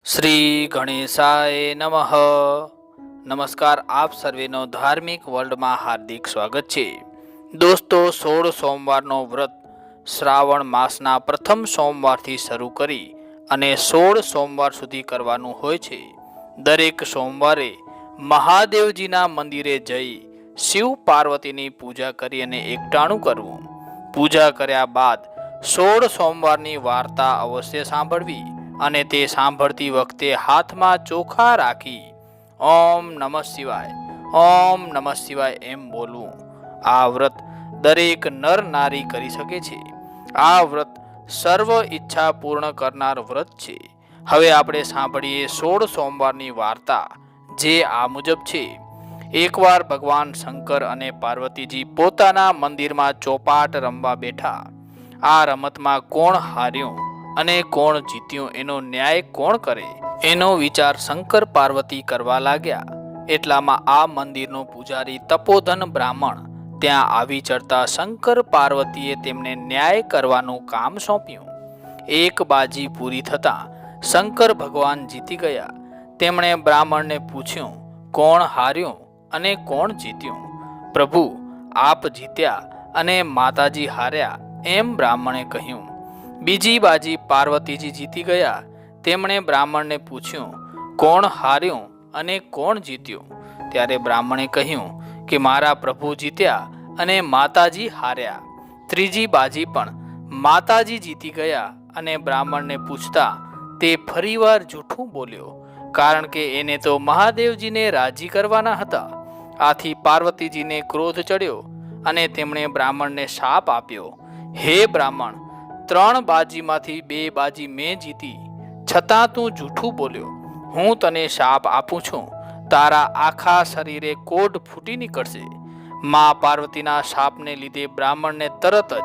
શ્રી ગણેશાય નમઃ. નમસ્કાર, આપ સર્વેનો ધાર્મિક વર્લ્ડમાં હાર્દિક સ્વાગત છે. દોસ્તો, 16 સોમવારનો વ્રત શ્રાવણ માસના પ્રથમ સોમવારથી શરૂ કરી અને 16 સોમવાર સુધી કરવાનું હોય છે. દરેક સોમવારે મહાદેવજીના મંદિરે જઈ શિવ પાર્વતીની પૂજા કરી અને એકટાણું કરવું. પૂજા કર્યા બાદ 16 સોમવારની વાર્તા અવશ્ય સાંભળવી અને તે સાંભળતી વખતે હાથમાં ચોખા રાખી ઓમ નમઃ શિવાય, ઓમ નમઃ શિવાય એમ બોલવું. આ વ્રત દરેક નર નારી કરી શકે છે. આ વ્રત સર્વ ઈચ્છા પૂર્ણ કરનાર વ્રત છે. હવે આપણે સાંભળીએ 16 સોમવારની વાર્તા, જે આ મુજબ છે. એકવાર ભગવાન શંકર અને પાર્વતીજી પોતાના મંદિરમાં ચોપાટ રમવા બેઠા. આ રમતમાં કોણ હાર્યું અને કોણ જીત્યું એનો ન્યાય કોણ કરે, એનો વિચાર શંકર પાર્વતી કરવા લાગ્યા. એટલામાં આ મંદિરનો પૂજારી તપોધન બ્રાહ્મણ ત્યાં આવી ચડતા શંકર પાર્વતીએ તેમને ન્યાય કરવાનું કામ સોંપ્યું. એક બાજી પૂરી થતાં શંકર ભગવાન જીતી ગયા. તેમણે બ્રાહ્મણને પૂછ્યું, કોણ હાર્યું અને કોણ જીત્યું? પ્રભુ, આપ જીત્યા અને માતાજી હાર્યા એમ બ્રાહ્મણે કહ્યું. બીજી બાજી પાર્વતીજી જીતી ગયા. તેમણે બ્રાહ્મણને પૂછ્યું, કોણ હાર્યું અને કોણ જીત્યું? ત્યારે બ્રાહ્મણે કહ્યું કે મારા પ્રભુ જીત્યા અને માતાજી હાર્યા. ત્રીજી બાજી પણ માતાજી જીતી ગયા અને બ્રાહ્મણને પૂછતા તે ફરીવાર જૂઠું બોલ્યો, કારણ કે એને તો મહાદેવજીને રાજી કરવાના હતા. આથી પાર્વતીજીને ક્રોધ ચડ્યો અને તેમણે બ્રાહ્મણને શાપ આપ્યો, હે બ્રાહ્મણ, 3 બાજીમાંથી 2 બાજી મેં જીતી, છતાં તું જૂઠું બોલ્યો. હું તને શાપ આપું છું, તારા આખા શરીરે કોઢ ફૂટી નીકળશે. મા પાર્વતીના શાપને લીધે બ્રાહ્મણને તરત જ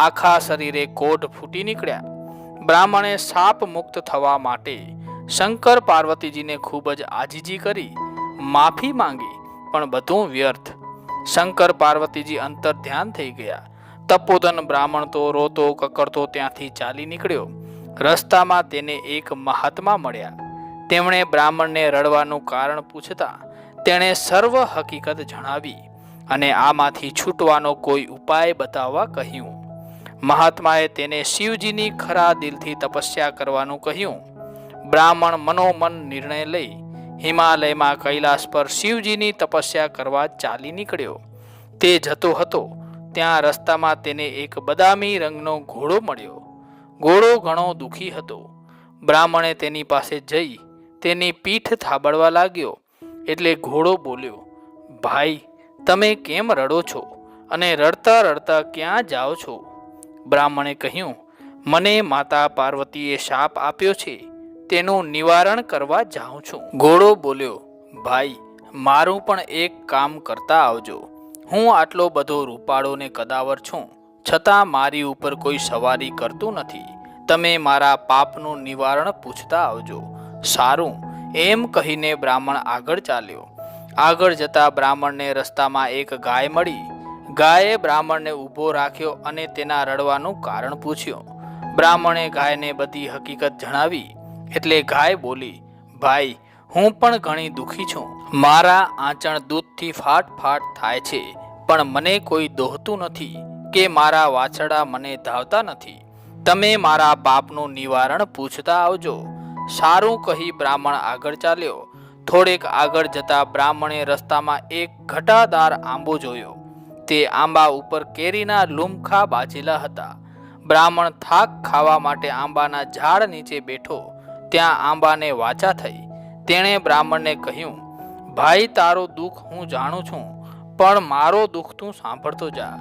આખા શરીરે કોઢ ફૂટી નીકળ્યા. બ્રાહ્મણે શાપ મુક્ત થવા માટે શંકર પાર્વતીજીને ખૂબ જ આજીજી કરી, માફી માંગી, પણ બધું વ્યર્થ. શંકર પાર્વતીજી અંતર ધ્યાન થઈ ગયા. તપોધન બ્રાહ્મણ તો રોતો કકડતો ત્યાંથી ચાલી નીકળ્યો. રસ્તામાં તેને એક મહાત્મા મળ્યા. તેમણે બ્રાહ્મણને રડવાનું કારણ પૂછતા તેણે સર્વ હકીકત જણાવી અને આમાંથી છૂટવાનો કોઈ ઉપાય બતાવવા કહ્યું. મહાત્માએ તેને શિવજીની ખરા દિલથી તપસ્યા કરવાનું કહ્યું. બ્રાહ્મણ મનોમન નિર્ણય લઈ હિમાલયમાં કૈલાસ પર શિવજીની તપસ્યા કરવા ચાલી નીકળ્યો. તે જતો હતો ત્યાં રસ્તામાં તેને એક બદામી રંગનો ઘોડો મળ્યો. ઘોડો ઘણો દુઃખી હતો. બ્રાહ્મણે તેની પાસે જઈ તેની પીઠ થાબડવા લાગ્યો. એટલે ઘોડો બોલ્યો, ભાઈ, તમે કેમ રડો છો અને રડતા રડતા ક્યાં જાઓ છો? બ્રાહ્મણે કહ્યું, મને માતા પાર્વતીએ શાપ આપ્યો છે, તેનું નિવારણ કરવા જાઉં છું. ઘોડો બોલ્યો, ભાઈ, મારું પણ એક કામ કરતા આવજો. હું આટલો બધો રૂપાળો ને કદાવર છું, છતાં મારી ઉપર કોઈ સવારી કરતું નથી. તમે મારા પાપનું નિવારણ પૂછતા આવજો. સારું, એમ કહીને બ્રાહ્મણ આગળ ચાલ્યો. આગળ જતા બ્રાહ્મણને રસ્તામાં એક ગાય મળી. ગાયે બ્રાહ્મણને ઊભો રાખ્યો અને તેના રડવાનું કારણ પૂછ્યું. બ્રાહ્મણે ગાયને બધી હકીકત જણાવી. એટલે ગાય બોલી, ભાઈ, હું પણ ઘણી દુઃખી છું. મારા આંચણ દૂધથી ફાટ ફાટ થાય છે, પણ મને કોઈ દોહતું નથી કે મારા વાછરડા મને ધાવતા નથી. તમે મારા પાપનું નિવારણ પૂછતા આવજો. સારું કહી બ્રાહ્મણ આગળ ચાલ્યો. થોડેક આગળ જતા બ્રાહ્મણે રસ્તામાં એક ઘટાદાર આંબો જોયો. તે આંબા ઉપર કેરીના લૂમખા બાજેલા હતા. બ્રાહ્મણ થાક ખાવા માટે આંબાના ઝાડ નીચે બેઠો. ત્યાં આંબાને વાચા થઈ. તેણે બ્રાહ્મણને કહ્યું, ભાઈ, તારો દુઃખ હું જાણું છું, પણ મારો દુઃખ તું સાંભળતો જા.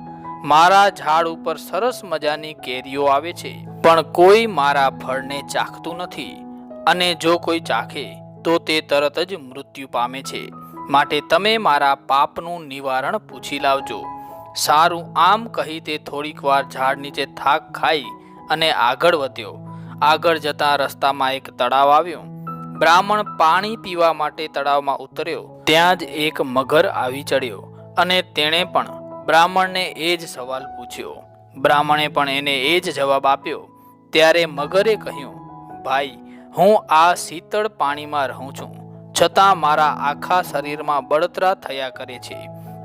મારા ઝાડ ઉપર સરસ મજાની કેરીઓ આવે છે, પણ કોઈ મારા ફળને ચાખતું નથી, અને જો કોઈ ચાખે તો તે તરત જ મૃત્યુ પામે છે. માટે તમે મારા પાપનું નિવારણ પૂછી લાવજો. સારું, આમ કહી તે થોડીક વાર ઝાડ નીચે થાક ખાઈ અને આગળ વધ્યો. આગળ જતા રસ્તામાં એક તળાવ આવ્યું. બ્રાહ્મણ પાણી પીવા માટે તળાવમાં ઉતર્યો. ત્યાં જ એક મગર આવી ચડ્યો અને તેણે પણ બ્રાહ્મણને એ જ સવાલ પૂછ્યો. બ્રાહ્મણે પણ એને એ જ જવાબ આપ્યો. ત્યારે મગરે કહ્યું, ભાઈ, હું આ શીતળ પાણીમાં રહું છું, છતાં મારા આખા શરીરમાં બળતરા થયા કરે છે.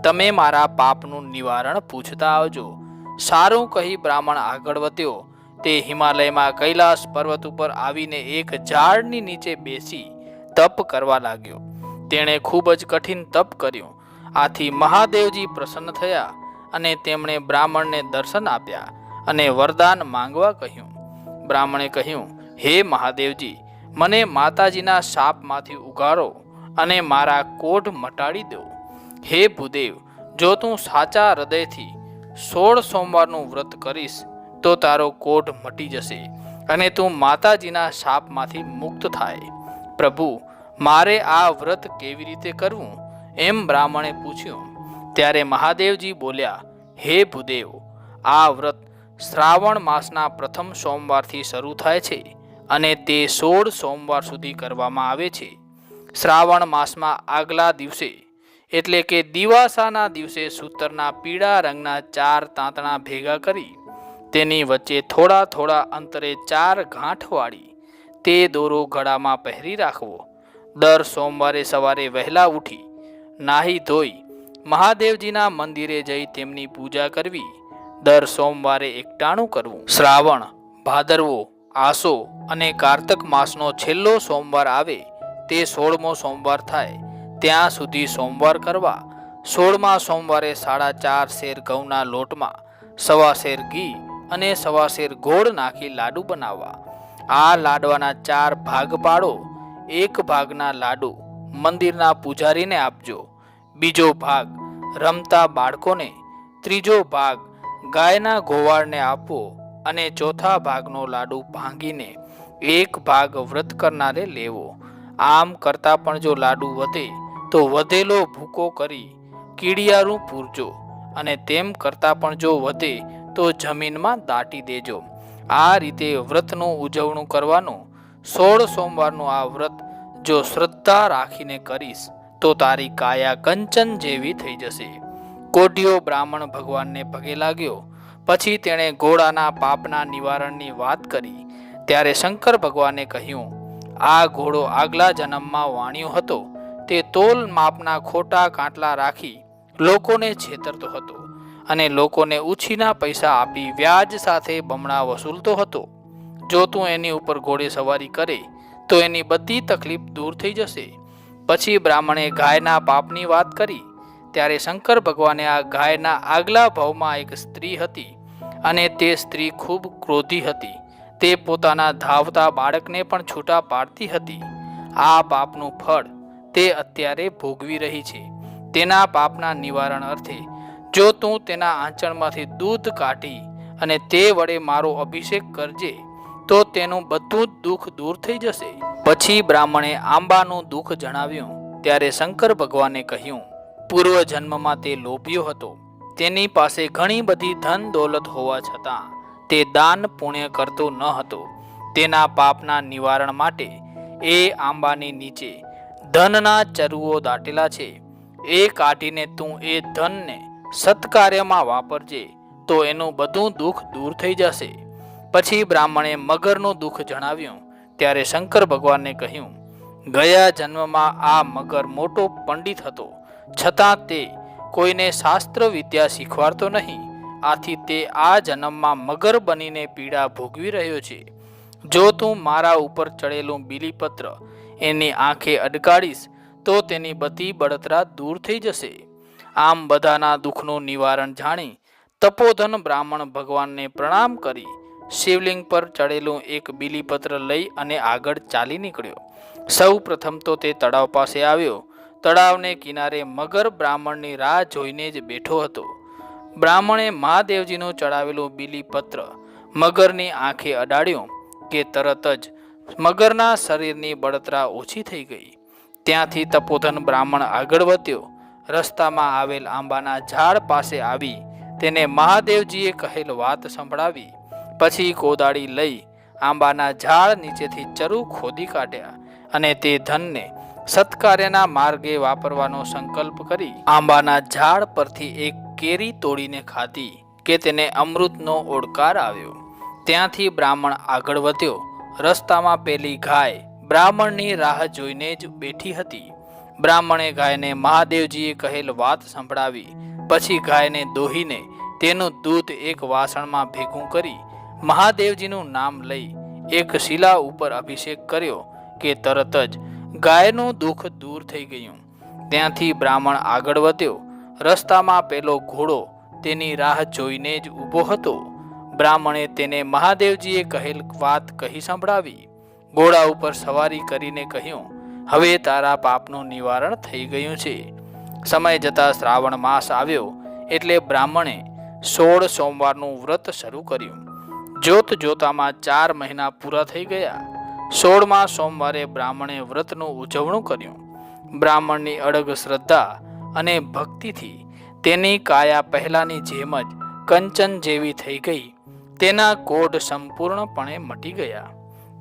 તમે મારા પાપનું નિવારણ પૂછતા આવજો. સારું કહી બ્રાહ્મણ આગળ વધ્યો. તે હિમાલયમાં કૈલાસ પર્વત ઉપર આવીને એક ઝાડની નીચે બેસી તપ કરવા લાગ્યો. તેણે ખૂબ જ કઠિન તપ કર્યું. આથી મહાદેવજી પ્રસન્ન થયા અને તેમણે બ્રાહ્મણને દર્શન આપ્યા અને વરદાન માંગવા કહ્યું. બ્રાહ્મણે કહ્યું, હે મહાદેવજી, મને માતાજીના શાપમાંથી ઉગારો અને મારા કોઢ મટાડી દો. હે ભૂદેવ, જો તું સાચા હૃદયથી 16 સોમવારનું વ્રત કરીશ તો તારો કોઢ મટી જશે અને તું માતાજીના શાપમાંથી મુક્ત થાય. પ્રભુ, મારે આ વ્રત કેવી રીતે કરવું? એમ બ્રાહ્મણે પૂછ્યું. ત્યારે મહાદેવજી બોલ્યા, હે ભૂદેવ, આ વ્રત શ્રાવણ માસના પ્રથમ સોમવારથી શરૂ થાય છે અને તે 16 સોમવાર સુધી કરવામાં આવે છે. શ્રાવણ માસમાં આગલા દિવસે એટલે કે દિવાસાના દિવસે સૂતરના પીળા રંગના 4 તાંતણા ભેગા કરી તેની વચ્ચે થોડા થોડા અંતરે 4 ગાંઠ વાળી તે દોરો ગળામાં પહેરી રાખવો. દર સોમવારે સવારે વહેલા ઉઠી નાહી ધોઈ મહાદેવજીના મંદિરે જઈ તેમની પૂજા કરવી. દર સોમવારે એકટાણું કરવું. શ્રાવણ, ભાદરવો, આસો અને કારતક માસનો છેલ્લો સોમવાર આવે તે 16મો સોમવાર થાય ત્યાં સુધી સોમવાર કરવા. 16મા સોમવારે 4.5 શેર ઘઉંના લોટમાં 1.25 શેર ઘી અને 1.25 શેર ગોળ નાખી લાડુ બનાવવા. આ લાડવાના 4 ભાગ પાડો. એક ભાગના લાડુ મંદિરના પૂજારીને આપજો, બીજો ભાગ રમતા બાળકોને, ત્રીજો ભાગ ગાયના ગોવાળને આપવો અને ચોથા ભાગનો લાડુ ભાંગીને એક ભાગ વ્રત કરનારે લેવો. આમ કરતાં પણ જો લાડુ વધે તો વધેલો ભૂકો કરી કીડિયારું પૂરજો અને તેમ કરતાં પણ જો વધે તો જમીનમાં દાટી દેજો. આ રીતે વ્રતનું ઉજવણું કરવાનું. 16 સોમવારનું આ વ્રત જો શ્રદ્ધા રાખીને કરીશ તો તારી કાયા કંચન જેવી થઈ જશે. કોઢિયો બ્રાહ્મણ ભગવાનને પગે લાગ્યો. પછી તેણે ઘોડાના પાપના નિવારણની વાત કરી. ત્યારે શંકર ભગવાને કહ્યું, આ ઘોડો આગલા જન્મમાં વાણિયો હતો. તે તોલ માપના ખોટા કાંટલા રાખી લોકોને છેતરતો હતો અને લોકોને ઉછીના પૈસા આપી વ્યાજ સાથે બમણા વસૂલતો હતો. જો તું એની ઉપર ઘોડે સવારી કરે તો એની બધી તકલીફ દૂર થઈ જશે. પછી બ્રાહ્મણે ગાયના પાપની વાત કરી. ત્યારે શંકર ભગવાને આ ગાયના આગલા ભાવમાં એક સ્ત્રી હતી અને તે સ્ત્રી ખૂબ ક્રોધી હતી. તે પોતાના ધાવતા બાળકને પણ છૂટા પાડતી હતી. આ પાપનું ફળ તે અત્યારે ભોગવી રહી છે. તેના પાપના નિવારણ અર્થે જો તું તેના આંચણમાંથી દૂધ કાઢી અને તે વડે મારો અભિષેક કરજે તો તેનું બધું જ દુઃખ દૂર થઈ જશે. પછી બ્રાહ્મણે આંબાનું દુઃખ જણાવ્યું. ત્યારે શંકર ભગવાને કહ્યું, પૂર્વ જન્મમાં તે લોભિયો હતો. તેની પાસે ઘણી બધી ધન દોલત હોવા છતાં તે દાન પુણ્ય કરતો ન હતો. તેના પાપના નિવારણ માટે એ આંબાની નીચે ધનના ચરુઓ દાટેલા છે. એ કાઢીને તું એ ધનને સત્કાર્યમાં વાપરજે તો એનું બધું દુઃખ દૂર થઈ જશે. પછી બ્રાહ્મણે મગરનું દુઃખ જણાવ્યું. ત્યારે શંકર ભગવાને કહ્યું, ગયા જન્મમાં આ મગર મોટો પંડિત હતો, છતાં તે કોઈને શાસ્ત્ર વિદ્યા શીખવાડતો નહીં. આથી તે આ જન્મમાં મગર બનીને પીડા ભોગવી રહ્યો છે. જો તું મારા ઉપર ચડેલું બીલીપત્ર એની આંખે અડકાડીશ તો તેની બધી બળતરા દૂર થઈ જશે. આમ બધાના દુઃખનું નિવારણ જાણી તપોધન બ્રાહ્મણ ભગવાનને પ્રણામ કરી શિવલિંગ પર ચડેલું એક બીલીપત્ર લઈ અને આગળ ચાલી નીકળ્યો. સૌ પ્રથમ તો તે તળાવ પાસે આવ્યો. તળાવને કિનારે મગર બ્રાહ્મણની રાહ જોઈને જ બેઠો હતો. બ્રાહ્મણે મહાદેવજીનું ચડાવેલું બીલીપત્ર મગરની આંખે અડાડ્યું કે તરત જ મગરના શરીરની બળતરા ઓછી થઈ ગઈ. ત્યાંથી તપોધન બ્રાહ્મણ આગળ વધ્યો. રસ્તામાં આવેલ આંબાના ઝાડ પાસે આવી તેને મહાદેવજીએ કહેલ વાત સંભળાવી. પછી કોદાળી લઈ આંબાના ઝાડ નીચેથી ચરુ ખોદી કાઢ્યા અને તે ધનને સત્કાર્યના માર્ગે વાપરવાનો સંકલ્પ કરી આંબાના ઝાડ પરથી એક કેરી તોડીને ખાધી કે તેને અમૃતનો ઓડકાર આવ્યો. ત્યાંથી બ્રાહ્મણ આગળ વધ્યો. રસ્તામાં પેલી ગાય બ્રાહ્મણની રાહ જોઈને જ બેઠી હતી. બ્રાહ્મણે ગાયને મહાદેવજીએ કહેલ વાત સંભળાવી. પછી ગાયને દોહીને તેનું દૂધ એક વાસણમાં ભેગું કરી મહાદેવજીનું નામ લઈ એક શિલા ઉપર અભિષેક કર્યો કે તરત જ ગાયનું દુઃખ દૂર થઈ ગયું. ત્યાંથી બ્રાહ્મણ આગળ વધ્યો. રસ્તામાં પેલો ઘોડો તેની રાહ જોઈને જ ઊભો હતો. બ્રાહ્મણે તેને મહાદેવજીએ કહેલ વાત કહી સંભળાવી. ઘોડા ઉપર સવારી કરીને કહ્યું, હવે તારા પાપનું નિવારણ થઈ ગયું છે. સમય જતાં શ્રાવણ માસ આવ્યો એટલે બ્રાહ્મણે 16 સોમવારનું વ્રત શરૂ કર્યું. જોત જોતામાં 4 મહિના પૂરા થઈ ગયા. 16મા સોમવારે બ્રાહ્મણે વ્રતનું ઉજવણું કર્યું. બ્રાહ્મણની અડગ શ્રદ્ધા અને ભક્તિથી તેની કાયા પહેલાની જેમ જ કંચન જેવી થઈ ગઈ. તેના કોઢ સંપૂર્ણપણે મટી ગયા.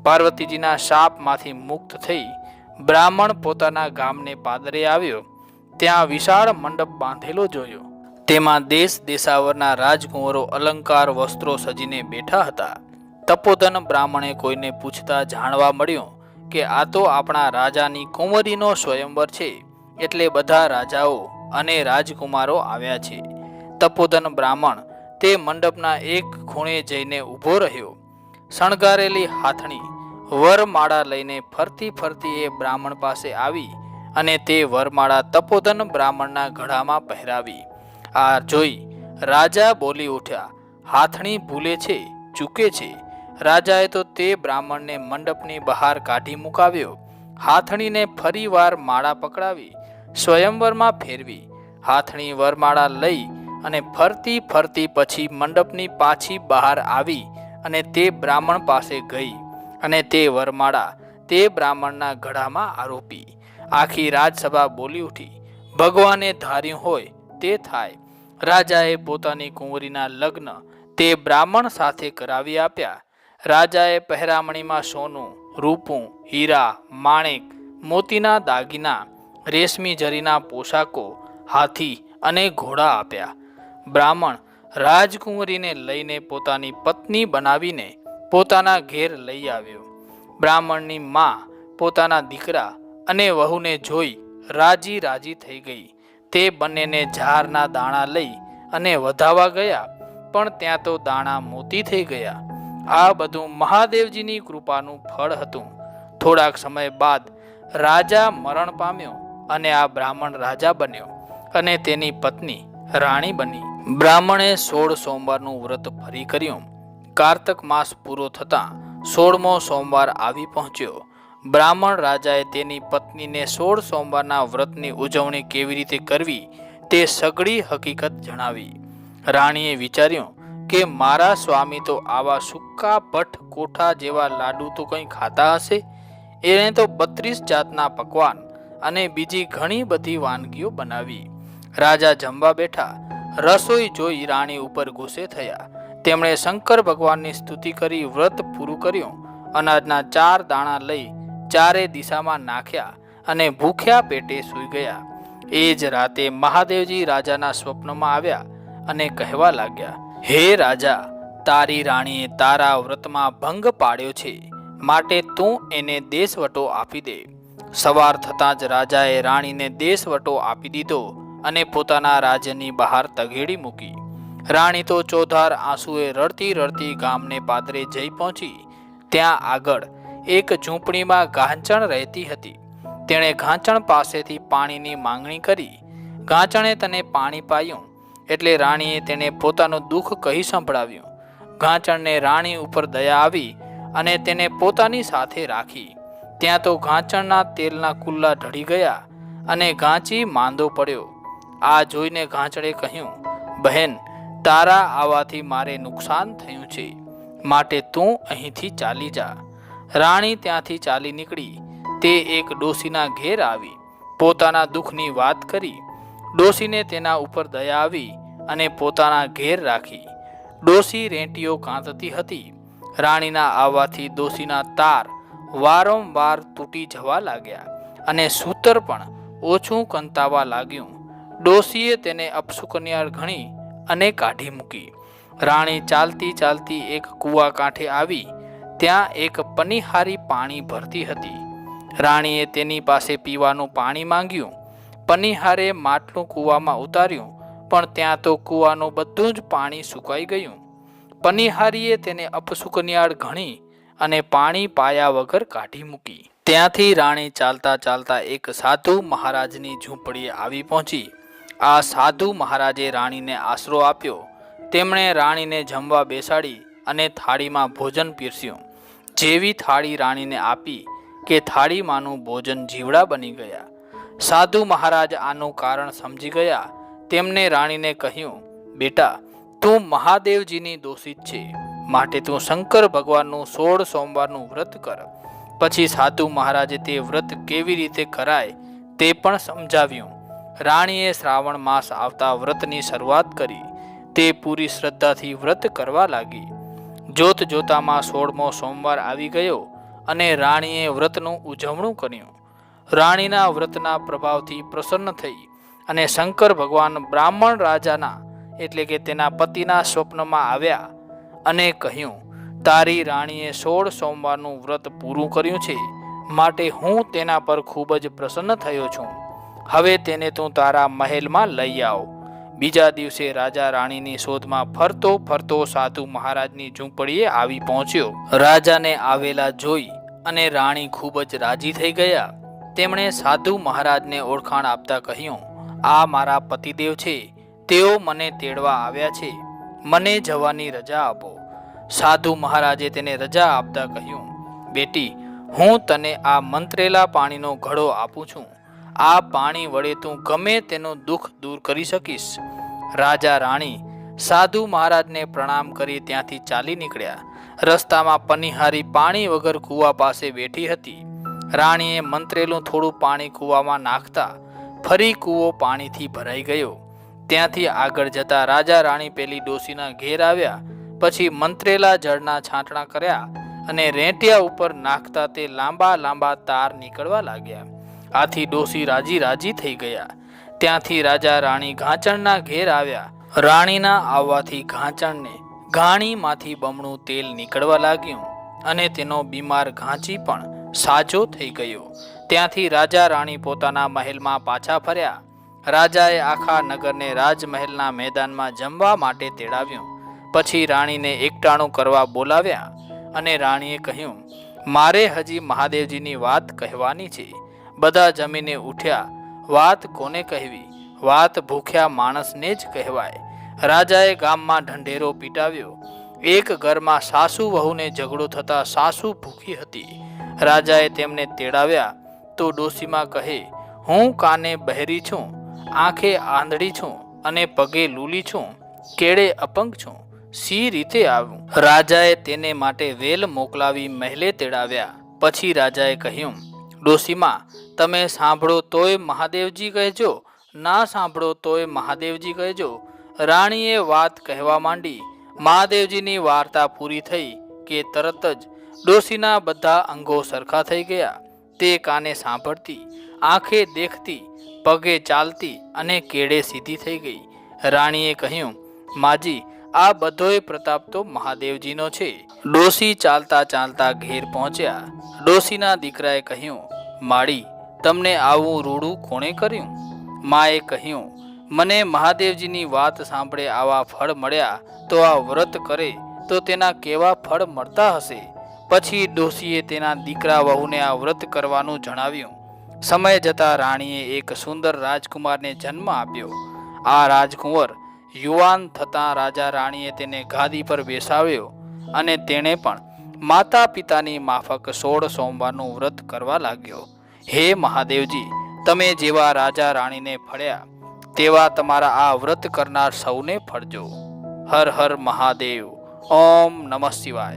પાર્વતીજીના શાપમાંથી મુક્ત થઈ બ્રાહ્મણ પોતાના ગામને પાદરે આવ્યો. ત્યાં વિશાળ મંડપ બાંધેલો જોયો. તેમાં દેશ દેશાવરના રાજકુંવરો અલંકાર વસ્ત્રો સજીને બેઠા હતા. તપોધન બ્રાહ્મણે કોઈને પૂછતા જાણવા મળ્યું કે આ તો આપણા રાજાની કુંવરીનો સ્વયંવર છે, એટલે બધા રાજાઓ અને રાજકુમારો આવ્યા છે. તપોધન બ્રાહ્મણ તે મંડપના એક ખૂણે જઈને ઊભો રહ્યો. શણગારેલી હાથણી વરમાળા લઈને ફરતી ફરતી એ બ્રાહ્મણ પાસે આવી અને તે વરમાળા તપોધન બ્રાહ્મણના ગળામાં પહેરાવી. આ જોઈ રાજા બોલી ઉઠ્યા, હાથણી ભૂલે છે, ચૂકે છે. રાજાએ તો તે બ્રાહ્મણને મંડપની બહાર કાઢી મુકાવ્યો. હાથણીને ફરી વાર માળા પકડાવી સ્વયંવરમાં ફેરવી. હાથણી વરમાળા લઈ અને ફરતી ફરતી પછી મંડપની પાછી બહાર આવી અને તે બ્રાહ્મણ પાસે ગઈ અને તે વરમાળા તે બ્રાહ્મણના ગળામાં આરોપી. આખી રાજસભા બોલી ઉઠી, ભગવાને ધાર્યું હોય તે થાય. રાજાએ પોતાની કુંવરીના લગ્ન તે બ્રાહ્મણ સાથે કરાવી આપ્યા. રાજાએ પહેરામણીમાં સોનું, રૂપું, હીરા, માણેક, મોતીના દાગીના, રેશમી જરીના પોશાકો, હાથી અને ઘોડા આપ્યા. બ્રાહ્મણ રાજકુંવરીને લઈને પોતાની પત્ની બનાવીને પોતાના ઘેર લઈ આવ્યો. બ્રાહ્મણની મા પોતાના દીકરા અને વહુને જોઈ રાજી રાજી થઈ ગઈ. તે બંનેને ઝારના દાણા લઈ અને વધાવા ગયા, પણ ત્યાં તો દાણા મોતી થઈ ગયા. આ બધું મહાદેવજીની કૃપાનું ફળ હતું. થોડાક સમય બાદ રાજા મરણ પામ્યો અને આ બ્રાહ્મણ રાજા બન્યો અને તેની પત્ની રાણી બની. બ્રાહ્મણે 16 સોમવારનું વ્રત ફરી કર્યું. કાર્તક માસ પૂરો થતાં 16મો સોમવાર આવી પહોંચ્યો. બ્રાહ્મણ રાજાએ તેની પત્નીને 16 સોમવારના વ્રતની ઉજવણી કેવી રીતે કરવી તે સઘળી હકીકત જણાવી. રાણીએ વિચાર્યું કે મારા સ્વામી તો આવા સુક્કા ભઠ્ઠ કોઠા જેવા લાડુ તો કંઈ ખાતા હશે. એને તો 32 જાતના પકવાન અને બીજી ઘણી બધી વાનગીઓ બનાવી. રાજા જમવા બેઠા. રસોઈ જોઈ રાણી ઉપર ગુસ્સે થયા. તેમણે શંકર ભગવાનની સ્તુતિ કરી વ્રત પૂરું કર્યું. અનાજના 4 દાણા લઈ 4 દિશામાં નાખ્યા અને ભૂખ્યા પેટે સૂઈ ગયા. એ જ રાતે મહાદેવજી રાજાના સ્વપ્નમાં આવ્યા અને કહેવા લાગ્યા, હે રાજા, તારી રાણીએ તારા વ્રતમાં ભંગ પાડ્યો છે, માટે તું એને દેશવટો આપી દે. સવાર થતાં જ રાજાએ રાણીને દેશવટો આપી દીધો અને પોતાના રાજ્યની બહાર તઘેડી મૂકી. રાણી તો ચોધાર આંસુએ રડતી રડતી ગામને પાદરે જઈ પહોંચી. ત્યાં આગળ એક ઝૂંપડીમાં ઘાંચણ રહેતી હતી. તેણે ઘાંચણ પાસેથી પાણીની માંગણી કરી. ઘાંચણે તેને પાણી પાયું એટલે રાણીએ તેને પોતાનું દુઃખ કહી સંભળાવ્યું. ઘાંચણને રાણી ઉપર દયા આવી અને તેને પોતાની સાથે રાખી. ત્યાં તો ઘાંચણના તેલના કુલ્લા ઢળી ગયા અને ઘાંચી માંદો પડ્યો. આ જોઈને ઘાંચણે કહ્યું, બહેન, તારા આવવાથી મારે નુકસાન થયું છે, માટે તું અહીંથી ચાલી જા. રાણી ત્યાંથી ચાલી નીકળી. તે એક ડોશીના ઘેર આવી. પોતાના દુઃખની વાત કરી. ડોશીને તેના ઉપર દયા આવી અને પોતાના ઘેર રાખી. ડોશી રેંટીઓ કાંતતી હતી. રાણીના આવવાથી ડોશીના તાર વારંવાર તૂટી જવા લાગ્યા અને સૂતર પણ ઓછું કંતાવા લાગ્યું. ડોશીએ તેને અપશુકન્યા ગણી અને કાઢી મૂકી. રાણી ચાલતી ચાલતી એક કૂવા કાંઠે આવી. ત્યાં એક પનીહારી પાણી ભરતી હતી. રાણીએ તેની પાસે પીવાનું પાણી માંગ્યું. પનીહારે માટલું કૂવામાં ઉતાર્યું, પણ ત્યાં તો કૂવાનું બધું જ પાણી સુકાઈ ગયું. પનીહારીએ તેને અપશુકનિયાળ ગણી અને પાણી પાયા વગર કાઢી મૂકી. ત્યાંથી રાણી ચાલતા ચાલતા એક સાધુ મહારાજની ઝૂંપડીએ આવી પહોંચી. આ સાધુ મહારાજે રાણીને આશરો આપ્યો. તેમણે રાણીને જમવા બેસાડી અને થાળીમાં ભોજન પીરસ્યું. જેવી થાળી રાણીને આપી કે થાળીમાંનું ભોજન જીવડા બની ગયા. સાધુ મહારાજ આનું કારણ સમજી ગયા. તેમને રાણીને કહ્યું, બેટા, તું મહાદેવજીની દોષિત છે, માટે તું શંકર ભગવાનનું 16 સોમવારનું વ્રત કર. પછી સાધુ મહારાજે તે વ્રત કેવી રીતે કરાય તે પણ સમજાવ્યું. રાણીએ શ્રાવણ માસ આવતા વ્રતની શરૂઆત કરી. તે પૂરી શ્રદ્ધાથી વ્રત કરવા લાગી. જોત જોતામાં 16મો સોમવાર આવી ગયો અને રાણીએ વ્રતનું ઉજવણું કર્યું. રાણીના વ્રતના પ્રભાવથી પ્રસન્ન થઈ અને શંકર ભગવાન બ્રાહ્મણ રાજાના એટલે કે તેના પતિના સ્વપ્નમાં આવ્યા અને કહ્યું, તારી રાણીએ 16 સોમવારનું વ્રત પૂરું કર્યું છે, માટે હું તેના પર ખૂબ જ પ્રસન્ન થયો છું. હવે તેને તું તારા મહેલમાં લઈ આવ. બીજા દિવસે રાજા રાણીની શોધમાં ફરતો ફરતો સાધુ મહારાજની ઝૂંપડીએ આવી પહોંચ્યો. રાજાને આવેલા જોઈ અને રાણી ખૂબ જ રાજી થઈ ગયા. તેમણે સાધુ મહારાજને ઓળખાણ આપતા કહ્યું, આ મારા પતિદેવ છે, તેઓ મને તેડવા આવ્યા છે, મને જવાની રજા આપો. સાધુ મહારાજે તેને રજા આપતા કહ્યું, બેટી, હું તને આ મંત્રેલા પાણીનો ઘડો આપું છું. આ પાણી વડે તું ગમે તેનું દુઃખ દૂર કરી શકીશ. રાજા રાણી સાધુ મહારાજને પ્રણામ કરી ત્યાંથી ચાલી નીકળ્યા. રસ્તામાં પનીહારી પાણી વગર કૂવા પાસે બેઠી હતી. રાણીએ મંત્રેલું થોડું પાણી કૂવામાં નાખતા ફરી કૂવો પાણીથી ભરાઈ ગયો. ત્યાંથી આગળ જતા રાજા રાણી પેલી ડોશીના ઘેર આવ્યા. પછી મંત્રેલા જળના છાંટણા કર્યા અને રેંટિયા ઉપર નાખતા તે લાંબા લાંબા તાર નીકળવા લાગ્યા. આથી ડોશી રાજી થઈ ગયા. ત્યાંથી રાજા રાણી ઘાંચણના ઘેર આવ્યા. રાણીના આવવાથી ઘાંચણને ઘાણીમાંથી બમણું તેલ નીકળવા લાગ્યું અને તેનો બીમાર ઘાંચી પણ સાજો થઈ ગયો. ત્યાંથી રાજા રાણી પોતાના મહેલમાં પાછા ફર્યા. રાજાએ આખા નગરને રાજમહેલના મેદાનમાં જમવા માટે તેડાવ્યું. પછી રાણીને એકટાણું કરવા બોલાવ્યા અને રાણીએ કહ્યું, મારે હજી મહાદેવજીની વાત કહેવાની છે. બધા જમીને ઉઠ્યા. વાત કોને કહેવી? વાત ભૂખ્યા માણસને જ કહેવાય. રાજાએ ગામમાં ઢંઢેરો પીટાવ્યો. એક ઘરમાં સાસુ વહુને ઝઘડો થતા સાસુ ભૂખી હતી. રાજાએ તેમને તેડાવ્યા તો ડોશીમાં કહે, હું કાને બહેરી છું, આંખે આંધળી છું અને પગે લૂલી છું, કેળે અપંગ છું, સી રીતે આવું? રાજાએ તેને માટે વેલ મોકલાવી મહેલે તેડાવ્યા. પછી રાજાએ કહ્યું, ડોશીમાં, તમે સાંભળો તોય મહાદેવજી કહેજો, ના સાંભળો તોય મહાદેવજી કહેજો. રાણીએ વાત કહેવા માંડી. મહાદેવજીની વાર્તા પૂરી થઈ કે તરત જ ડોશીના બધા અંગો સરખા થઈ ગયા. તે કાને સાંભળતી, આંખે દેખતી, પગે ચાલતી અને કેળે સીધી થઈ ગઈ. રાણીએ કહ્યું, માજી, આ બધોય પ્રતાપ તો મહાદેવજીનો છે. ડોશી ચાલતા ચાલતા ઘેર પહોંચ્યા. ડોશીના દીકરાએ કહ્યું, માળી, તમને આવું રૂડું કોણે કર્યું? માએ કહ્યું, મને મહાદેવજીની વાત સાંભળે આવા ફળ મળ્યા, તો આ વ્રત કરે તો તેના કેવા ફળ મળતા હશે. પછી ડોશીએ તેના દીકરા વહુને આ વ્રત કરવાનું જણાવ્યું. સમય જતાં રાણીએ એક સુંદર રાજકુમારને જન્મ આપ્યો. આ રાજકુંવર યુવાન થતાં રાજા રાણીએ તેને ગાદી પર બેસાડ્યો અને તેણે પણ માતા પિતાની માફક 16 સોમવારનું વ્રત કરવા લાગ્યો. હે મહાદેવજી, તમે જેવા રાજા રાણીને ફળ્યા તેવા તમારા આ વ્રત કરનાર સૌને ફળજો. હર હર મહાદેવ. ઓમ નમઃ શિવાય.